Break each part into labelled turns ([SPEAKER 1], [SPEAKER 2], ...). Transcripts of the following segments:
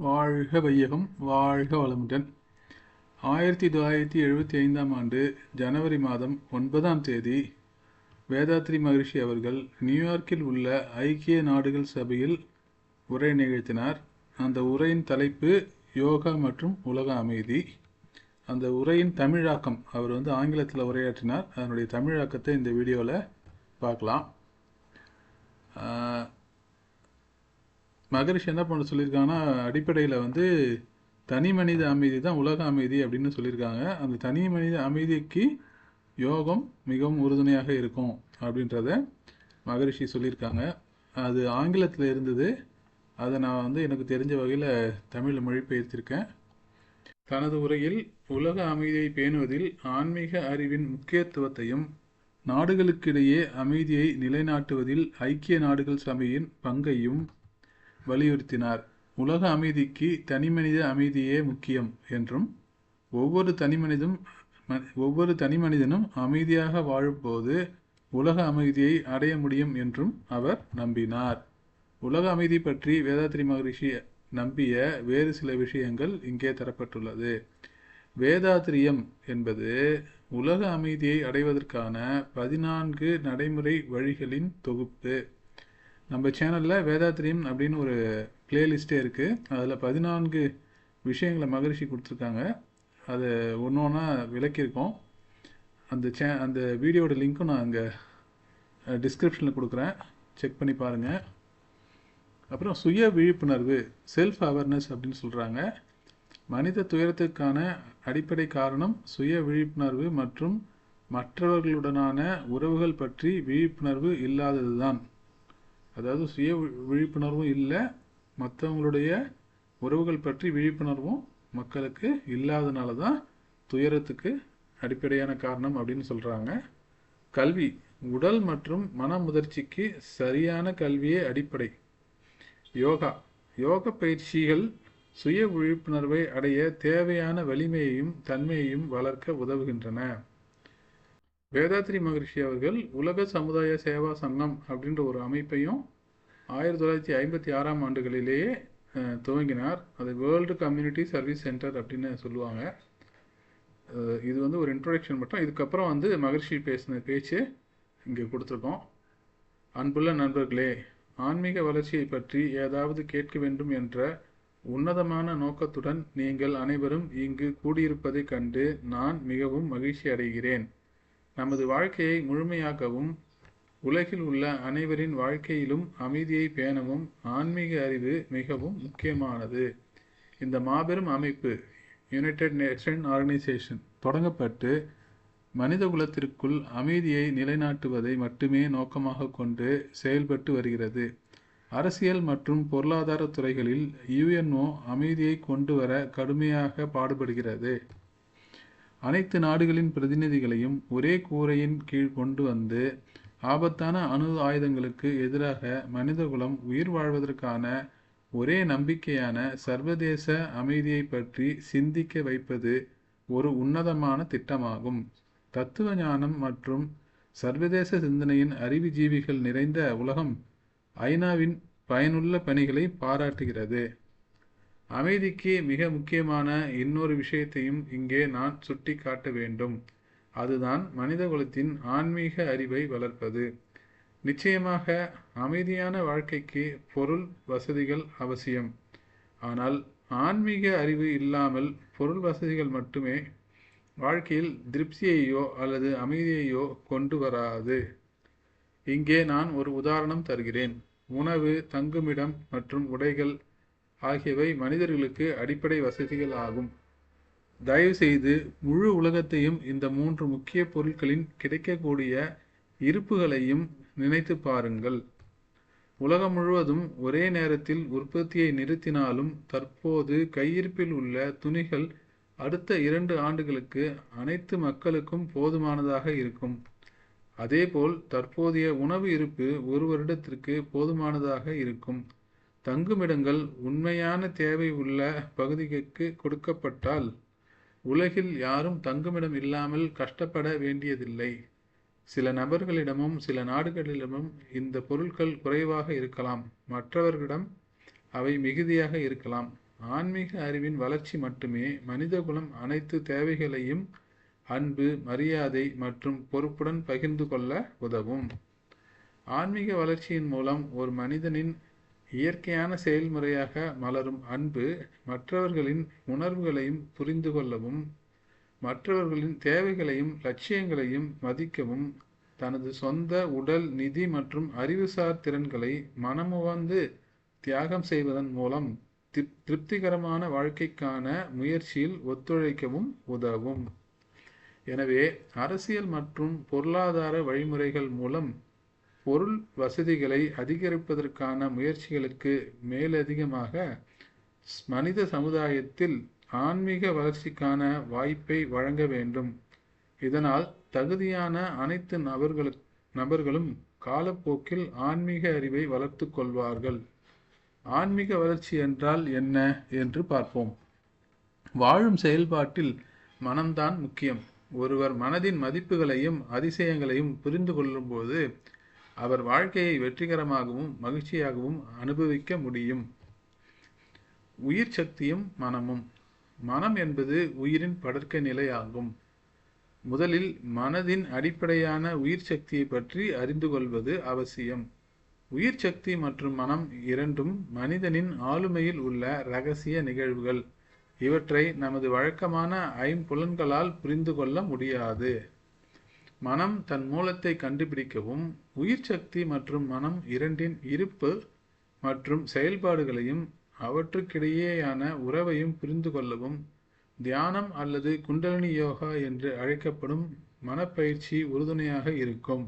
[SPEAKER 1] வாழ்க வையகம், வாழ்க வளமுடன். 1975ஆம் ஆண்டு ஜனவரி மாதம் 9ஆம் தேதி வேதாத்ரி மகரிஷி அவர்கள் நியூயார்க்கில் உள்ள ஐக்கிய நாடுகள் சபையில் உரை நிகழ்த்தினார். அந்த உரையின் தலைப்பு யோகா மற்றும் உலக அமைதி. அந்த உரையின் தமிழாக்கம், அவர் ஆங்கிலத்தில் உரையாற்றினார். அதனுடைய தமிழாக்கத்தை இந்த வீடியோவில் பார்க்கலாம். மகரிஷி என்ன பண்ண சொல்லியிருக்காங்கன்னா, அடிப்படையில் தனி மனித அமைதி தான் உலக அமைதி அப்படின்னு சொல்லியிருக்காங்க. அந்த தனி மனித அமைதிக்கு யோகம் மிகவும் உறுதுணையாக இருக்கும் அப்படின்றத மகரிஷி சொல்லியிருக்காங்க. அது ஆங்கிலத்தில் இருந்தது. அதை நான் எனக்கு தெரிஞ்ச வகையில் தமிழில் மொழிபெயர்த்திருக்கேன். தனது உரையில் உலக அமைதியை பேணுவதில் ஆன்மீக அறிவின் முக்கியத்துவத்தையும் நாடுகளுக்கிடையே அமைதியை நிலைநாட்டுவதில் ஐக்கிய நாடுகள் சபையின் பங்கையும் வலியுறுத்தினார். உலக அமைதிக்கு தனிமனித அமைதியே முக்கியம் என்றும் ஒவ்வொரு தனிமனிதனும் அமைதியாக வாழும்போது உலக அமைதியை அடைய முடியும் என்றும் அவர் நம்பினார். உலக அமைதி பற்றி வேதாத்ரி மகரிஷி நம்பிய வேறு சில விஷயங்கள் இங்கே தரப்பட்டுள்ளது. வேதாத்ரியம் என்பது உலக அமைதியை அடைவதற்கான 14 நடைமுறை வழிகளின் தொகுப்பு. நம்ம சேனலில் வேதாத்ரியம் அப்படின்னு ஒரு பிளேலிஸ்டே இருக்குது. அதில் 14 விஷயங்களை மகரிஷி கொடுத்துருக்காங்க. அதை ஒன்று ஒன்றா விளக்கியிருக்கோம். அந்த வீடியோட லிங்க்கும் நான் அங்கே டிஸ்கிரிப்ஷனில் கொடுக்குறேன், செக் பண்ணி பாருங்கள். அப்புறம் சுய விழிப்புணர்வு, செல்ஃப் அவேர்னஸ் அப்படின்னு சொல்கிறாங்க. மனித துயரத்துக்கான அடிப்படை காரணம் சுய விழிப்புணர்வு மற்றும் மற்றவர்களுடனான உறவுகள் பற்றி விழிப்புணர்வு இல்லாதது தான். அதாவது சுய விழிப்புணர்வும் இல்லை, மற்றவங்களுடைய உறவுகள் பற்றி விழிப்புணர்வும் மக்களுக்கு இல்லாதனால தான் துயரத்துக்கு அடிப்படையான காரணம் அப்படின்னு சொல்கிறாங்க. கல்வி, உடல் மற்றும் மன முதிர்ச்சிக்கு சரியான கல்வியே அடிப்படை. யோக பயிற்சிகள் சுய விழிப்புணர்வை அடைய தேவையான வலிமையையும் தன்மையையும் வளர்க்க உதவுகின்றன. வேதாத்ரி மகரிஷி அவர்கள் உலக சமுதாய சேவா சங்கம் அப்படின்ற ஒரு அமைப்பையும் 1956ஆம் ஆண்டுகளிலேயே துவங்கினார். அது வேர்ல்டு கம்யூனிட்டி சர்வீஸ் சென்டர் அப்படின்னு சொல்லுவாங்க. இது ஒரு இன்ட்ரோடக்ஷன் மட்டும். இதுக்கப்புறம் மகரிஷி பேசின பேச்சு இங்கே கொடுத்துருக்கோம். அன்புள்ள நண்பர்களே, ஆன்மீக வளர்ச்சியை பற்றி ஏதாவது கேட்க வேண்டும் என்ற உன்னதமான நோக்கத்துடன் நீங்கள் அனைவரும் இங்கு கூடியிருப்பதைக் கண்டு நான் மிகவும் மகிழ்ச்சி அடைகிறேன். நமது வாழ்க்கையை முழுமையாக்கவும் உலகில் உள்ள அனைவரின் வாழ்க்கையிலும் அமைதியை பேணவும் ஆன்மீக அறிவு மிகவும் முக்கியமானது. இந்த மாபெரும் அமைப்பு யுனைடெட் நேஷன் ஆர்கனைசேஷன் தொடங்கப்பட்டு மனித குலத்திற்குள் அமைதியை நிலைநாட்டுவதை மட்டுமே நோக்கமாக கொண்டு செயல்பட்டு வருகிறது. அரசியல் மற்றும் பொருளாதார துறைகளில் UNO அமைதியை கொண்டு வர கடுமையாக பாடுபடுகிறது. அனைத்து நாடுகளின் பிரதிநிதிகளையும் ஒரே கூரையின் கீழ் கொண்டு வந்து ஆபத்தான அணு ஆயுதங்களுக்கு எதிராக மனிதகுலம் உயிர் வாழ்வதற்கான ஒரே நம்பிக்கையான சர்வதேச அமைதியை பற்றி சிந்திக்க வைப்பது ஒரு உன்னதமான திட்டமாகும். தத்துவ ஞானம் மற்றும் சர்வதேச சிந்தனையின் அறிவுஜீவிகள் நிறைந்த உலகம் ஐநாவின் பயனுள்ள பணிகளை பாராட்டுகிறது. அமைதிக்கு மிக முக்கியமான இன்னொரு விஷயத்தையும் இங்கே நான் சுட்டி காட்ட வேண்டும். அதுதான் மனிதகுலத்தின் ஆன்மீக அறிவை வளர்ப்பது. நிச்சயமாக அமைதியான வாழ்க்கைக்கு பொருள் வசதிகள் அவசியம். ஆனால் ஆன்மீக அறிவு இல்லாமல் பொருள் வசதிகள் மட்டுமே வாழ்க்கையில் திருப்தியையோ அல்லது அமைதியையோ கொண்டு வராது. இங்கே நான் ஒரு உதாரணம் தருகிறேன். உணவு, தங்குமிடம் மற்றும் உடைகள் ஆகியவை மனிதர்களுக்கு அடிப்படை வசதிகள் ஆகும். தயவு செய்து முழு உலகத்தையும் இந்த 3 முக்கிய பொருட்களின் கிடைக்கக்கூடிய இருப்புகளையும் நினைத்து பாருங்கள். உலகம் முழுவதும் ஒரே நேரத்தில் உற்பத்தியை நிறுத்தினாலும் தற்போது கையிருப்பில் உள்ள துணிகள் அடுத்த 2 ஆண்டுகளுக்கு அனைத்து மக்களுக்கும் போதுமானதாக இருக்கும். அதேபோல் தற்போதைய உணவு இருப்பு 1 வருடத்திற்கு போதுமானதாக இருக்கும். தங்குமிடங்கள் உண்மையான தேவை உள்ள பகுதிக்கு கொடுக்கப்பட்டால் உலகில் யாரும் தங்குமிடம் இல்லாமல் கஷ்டப்பட வேண்டியதில்லை. சில நபர்களிடமும் சில நாடுகளிடமும் இந்த பொருட்கள் குறைவாக இருக்கலாம், மற்றவர்களிடம் அவை மிகுதியாக இருக்கலாம். ஆன்மீக அறிவின் வளர்ச்சி மட்டுமே மனிதகுலம் அனைத்து தேவைகளையும் அன்பு, மரியாதை மற்றும் பொறுப்புடன் பகிர்ந்து கொள்ள உதவும். ஆன்மீக வளர்ச்சியின் மூலம் ஒரு மனிதனின் இயற்கையான செயல்முறையாக மலரும் அன்பு மற்றவர்களின் உணர்வுகளையும் புரிந்து கொள்ளவும், மற்றவர்களின் தேவைகளையும் லட்சியங்களையும் மதிக்கவும், தனது சொந்த உடல், நிதி மற்றும் அறிவுசார் திறன்களை மனமுவந்து தியாகம் செய்வதன் மூலம் திருப்திகரமான வாழ்க்கைக்கான முயற்சியில் ஒத்துழைக்கவும் உதவும். எனவே அரசியல் மற்றும் பொருளாதார வழிமுறைகள் மூலம் பொருள் வசதிகளை அதிகரிப்பதற்கான முயற்சிகளுக்கு மேலதிகமாக மனித சமுதாயத்தில் ஆன்மீக வளர்ச்சிக்கான வாய்ப்பை வழங்க வேண்டும். இதனால் தகுதியான அனைத்து நபர்களும் காலப்போக்கில் ஆன்மீக அறிவை வளர்த்து கொள்வார்கள். ஆன்மீக வளர்ச்சி என்றால் என்ன என்று பார்ப்போம். வாழும் செயல்பாட்டில் மனம்தான் முக்கியம். ஒருவர் மனதின் மதிப்புகளையும் அதிசயங்களையும் புரிந்து கொள்ளும்போது அவர் வாழ்க்கையை வெற்றிகரமாகவும் மகிழ்ச்சியாகவும் அனுபவிக்க முடியும். உயிர் சக்தியும் மனமும். மனம் என்பது உயிரின் படர்க்கை நிலை ஆகும். முதலில் மனதின் அடிப்படையான உயிர் சக்தியை பற்றி அறிந்து கொள்வது அவசியம். உயிர் சக்தி மற்றும் மனம் இரண்டும் மனிதனின் ஆளுமையில் உள்ள இரகசிய நிகழ்வுகள். இவற்றை நமது வழக்கமான ஐம்புலன்களால் புரிந்து கொள்ள முடியாது. மனம் தன் மூலத்தை கண்டுபிடிக்கவும், உயிர் சக்தி மற்றும் மனம் இரண்டின் இருப்பு மற்றும் செயல்பாடுகளையும் அவற்றுக்கிடையேயான உறவையும் புரிந்து கொள்ளவும் தியானம் அல்லது குண்டலினி யோகா என்று அழைக்கப்படும் மனப்பயிற்சி உறுதுணையாக இருக்கும்.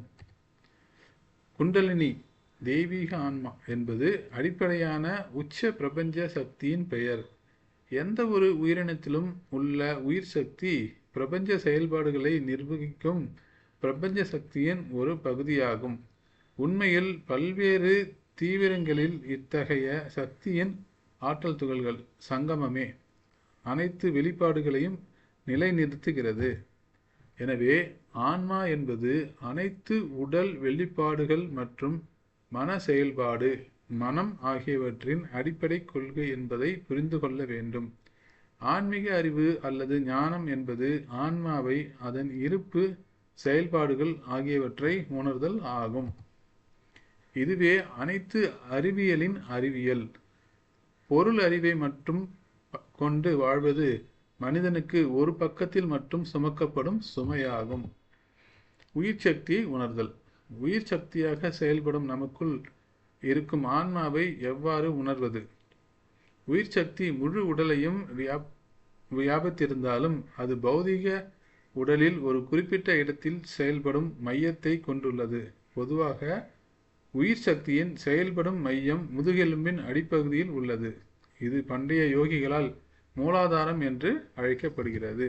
[SPEAKER 1] குண்டலினி தெய்வீக ஆன்மா என்பது அடிப்படையான உச்ச பிரபஞ்ச சக்தியின் பெயர். எந்த ஒரு உயிரினத்திலும் உள்ள உயிர் சக்தி பிரபஞ்ச செயல்பாடுகளை நிர்வகிக்கும் பிரபஞ்ச சக்தியின் ஒரு பகுதியாகும். உண்மையில் பல்வேறு தீவிரங்களில் இத்தகைய சக்தியின் ஆற்றல் துகள்கள் சங்கமமே அனைத்து வெளிப்பாடுகளையும் நிலைநிறுத்துகிறது. எனவே ஆன்மா என்பது அனைத்து உடல் வெளிப்பாடுகள் மற்றும் மன செயல்பாடு, மனம் ஆகியவற்றின் அடிப்படை கொள்கை என்பதை புரிந்து கொள்ள வேண்டும். ஆன்மீக அறிவு அல்லது ஞானம் என்பது ஆன்மாவை, அதன் இருப்பு, செயல்பாடுகள் ஆகியவற்றை உணர்தல் ஆகும். இதுவே அனைத்து அறிவியலின் அறிவியல். பொருள் அறிவை மட்டும் கொண்டு வாழ்வது மனிதனுக்கு ஒரு பக்கத்தில் மட்டும் சுமக்கப்படும் சுமையாகும். உயிர் சக்தியை உணர்தல். உயிர் சக்தியாக செயல்படும் நமக்குள் இருக்கும் ஆன்மாவை எவ்வாறு உணர்வது? உயிர் சக்தி முழு உடலையும் வியாபித்திருந்தாலும் அது பௌதிக உடலில் ஒரு குறிப்பிட்ட இடத்தில் செயல்படும் மையத்தை கொண்டுள்ளது. பொதுவாக உயிர் சக்தியின் செயல்படும் மையம் முதுகெலும்பின் அடிப்பகுதியில் உள்ளது. இது பண்டைய யோகிகளால் மூலாதாரம் என்று அழைக்கப்படுகிறது.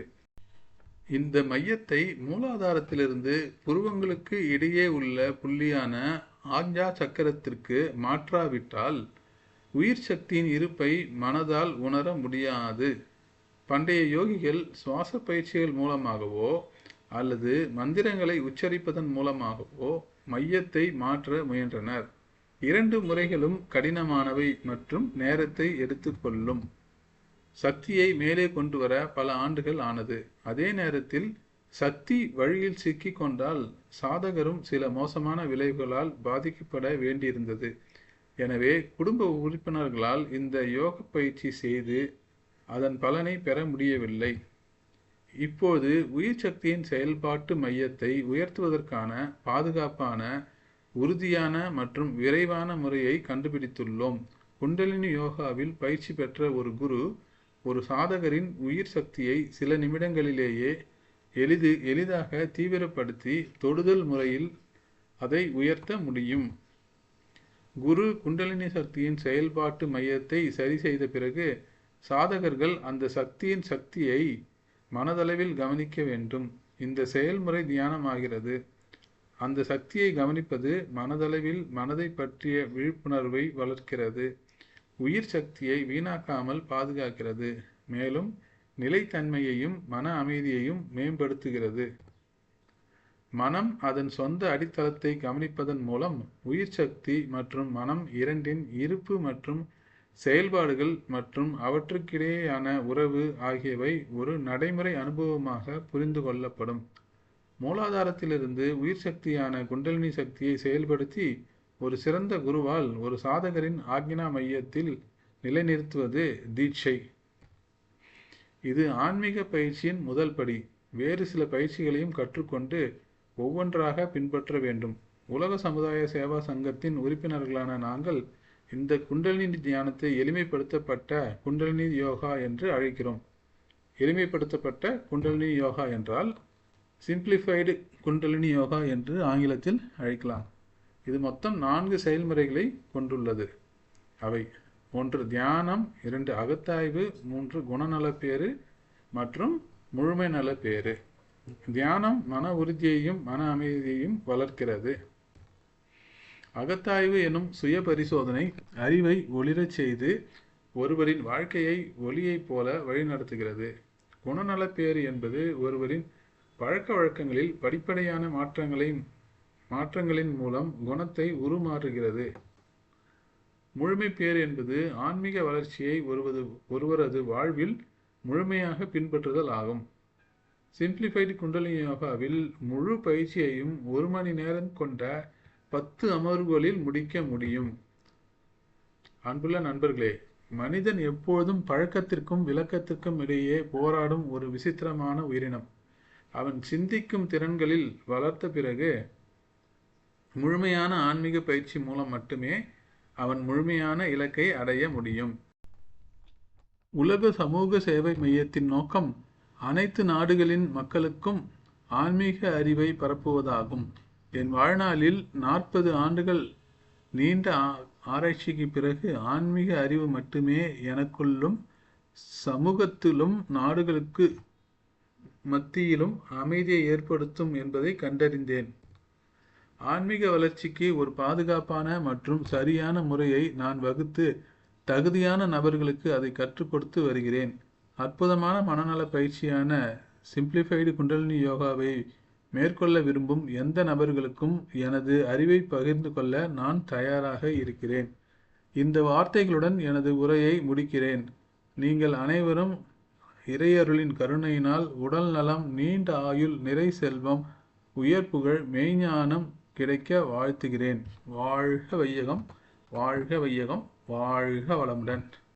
[SPEAKER 1] இந்த மையத்தை மூலாதாரத்திலிருந்து புருவங்களுக்கு இடையே உள்ள புள்ளியான ஆக்ஞா சக்கரத்திற்கு மாற்றாவிட்டால் உயிர் சக்தியின் இருப்பை மனதால் உணர முடியாது. பண்டைய யோகிகள் சுவாச பயிற்சிகள் மூலமாகவோ அல்லது மந்திரங்களை உச்சரிப்பதன் மூலமாகவோ மையத்தை மாற்ற முயன்றனர். இரண்டு முறைகளும் கடினமானவை மற்றும் நேரத்தை எடுத்துக்கொள்ளும். சக்தியை மேலே கொண்டு வர பல ஆண்டுகள் ஆனது. அதே நேரத்தில் சக்தி வழியில் சிக்கி கொண்டால் சாதகரும் சில மோசமான விளைவுகளால் பாதிக்கப்பட வேண்டியிருந்தது. எனவே குடும்ப உறுப்பினர்களால் இந்த யோக பயிற்சி செய்து அதன் பலனை பெற முடியவில்லை. இப்போது உயிர் சக்தியின் செயல்பாட்டு மையத்தை உயர்த்துவதற்கான பாதுகாப்பான, உறுதியான மற்றும் விரைவான முறையை கண்டுபிடித்துள்ளோம். குண்டலினி யோகாவில் பயிற்சி பெற்ற ஒரு குரு ஒரு சாதகரின் உயிர் சக்தியை சில நிமிடங்களிலேயே எளிதாக தீவிரப்படுத்தி தொடுதல் முறையில் அதை உயர்த்த முடியும். குரு குண்டலினி சக்தியின் செயல்பாட்டு மையத்தை சரி செய்த பிறகு சாதகர்கள் அந்த சக்தியின் சக்தியை மனதளவில் கவனிக்க வேண்டும். இந்த செயல்முறை தியானமாகிறது. அந்த சக்தியை கவனிப்பது மனதளவில் மனதை பற்றிய விழிப்புணர்வை வளர்க்கிறது, உயிர் சக்தியை வீணாக்காமல் பாதுகாக்கிறது, மேலும் நிலைத்தன்மையையும் மன அமைதியையும் மேம்படுத்துகிறது. மனம் அதன் சொந்த அடித்தளத்தை கவனிப்பதன் மூலம் உயிர் சக்தி மற்றும் மனம் இரண்டின் இருப்பு மற்றும் செயல்பாடுகள் மற்றும் அவற்றுக்கிடையேயான உறவு ஆகியவை ஒரு நடைமுறை அனுபவமாக புரிந்து கொள்ளப்படும். மூலாதாரத்திலிருந்து உயிர் சக்தியான குண்டலினி சக்தியை செயல்படுத்தி ஒரு சிறந்த குருவால் ஒரு சாதகரின் ஆக்ஞா மையத்தில் நிலைநிறுத்துவது தீட்சை. இது ஆன்மீக பயிற்சியின் முதல் படி. வேறு சில பயிற்சிகளையும் கற்றுக்கொண்டு ஒவ்வொன்றாக பின்பற்ற வேண்டும். உலக சமுதாய சேவா சங்கத்தின் உறுப்பினர்களான நாங்கள் இந்த குண்டலினி தியானத்தை எளிமைப்படுத்தப்பட்ட குண்டலினி யோகா என்று அழைக்கிறோம். எளிமைப்படுத்தப்பட்ட குண்டலினி யோகா என்றால் சிம்பிளிஃபைடு குண்டலினி யோகா என்று ஆங்கிலத்தில் அழைக்கலாம். இது மொத்தம் 4 செயல்முறைகளை கொண்டுள்ளது. அவை: 1 தியானம், 2 அகத்தாய்வு, 3 குணநலப்பேறு மற்றும் முழுமை நலப்பேறு. தியானம் மன உறுதியையும் மன அமைதியையும் வளர்க்கிறது. அகத்தாய்வு எனும் சுய பரிசோதனை அறிவை ஒளிரச் செய்து ஒருவரின் வாழ்க்கையை ஒளியைப் போல வழிநடத்துகிறது. குணநலப்பேறு என்பது ஒருவரின் பழக்க வழக்கங்களில் படிப்படியான மாற்றங்களின் மூலம் குணத்தை உருமாறுகிறது. முழுமைப்பேறு என்பது ஆன்மீக வளர்ச்சியை ஒருவரது வாழ்வில் முழுமையாக பின்பற்றுதல் ஆகும். சிம்பிளிஃபைடு குண்டலினி யோகாவில் முழு பயிற்சியையும் 1 மணி நேரம் கொண்ட 10 அமர்வுகளில் முடிக்க முடியும். அன்புள்ள நண்பர்களே, மனிதன் எப்பொழுதும் பழக்கத்திற்கும் விளக்கத்திற்கும் இடையே போராடும் ஒரு விசித்திரமான உயிரினம். அவன் சிந்திக்கும் திறன்களில் வளர்த்த பிறகு முழுமையான ஆன்மீக பயிற்சி மூலம் மட்டுமே அவன் முழுமையான இலக்கை அடைய முடியும். உலக சமூக சேவை மையத்தின் நோக்கம் அனைத்து நாடுகளின் மக்களுக்கும் ஆன்மீக அறிவை பரப்புவதாகும். என் வாழ்நாளில் 40 ஆண்டுகள் நீண்ட ஆராய்ச்சிக்கு பிறகு ஆன்மீக அறிவு மட்டுமே எனக்குள்ளும் சமூகத்திலும் நாடுகளுக்கு மத்தியிலும் அமைதியை ஏற்படுத்தும் என்பதை கண்டறிந்தேன். ஆன்மீக வளர்ச்சிக்கு ஒரு பாதுகாப்பான மற்றும் சரியான முறையை நான் வகுத்து தகுதியான நபர்களுக்கு அதை கற்றுக் கொடுத்து வருகிறேன். அற்புதமான மனநல பயிற்சியான சிம்பிளிஃபைடு குண்டலினி யோகாவை மேற்கொள்ள விரும்பும் எந்த நபர்களுக்கும் எனது அறிவை பகிர்ந்து கொள்ள நான் தயாராக இருக்கிறேன். இந்த வார்த்தைகளுடன் எனது உரையை முடிக்கிறேன். நீங்கள் அனைவரும் இறையருளின் கருணையினால் உடல் நலம், நீண்ட ஆயுள், நிறை செல்வம், உயர் புகழ், மெய்ஞானம் கிடைக்க வாழ்த்துகிறேன். வாழ்க வையகம், வாழ்க வையகம், வாழ்க வளமுடன்.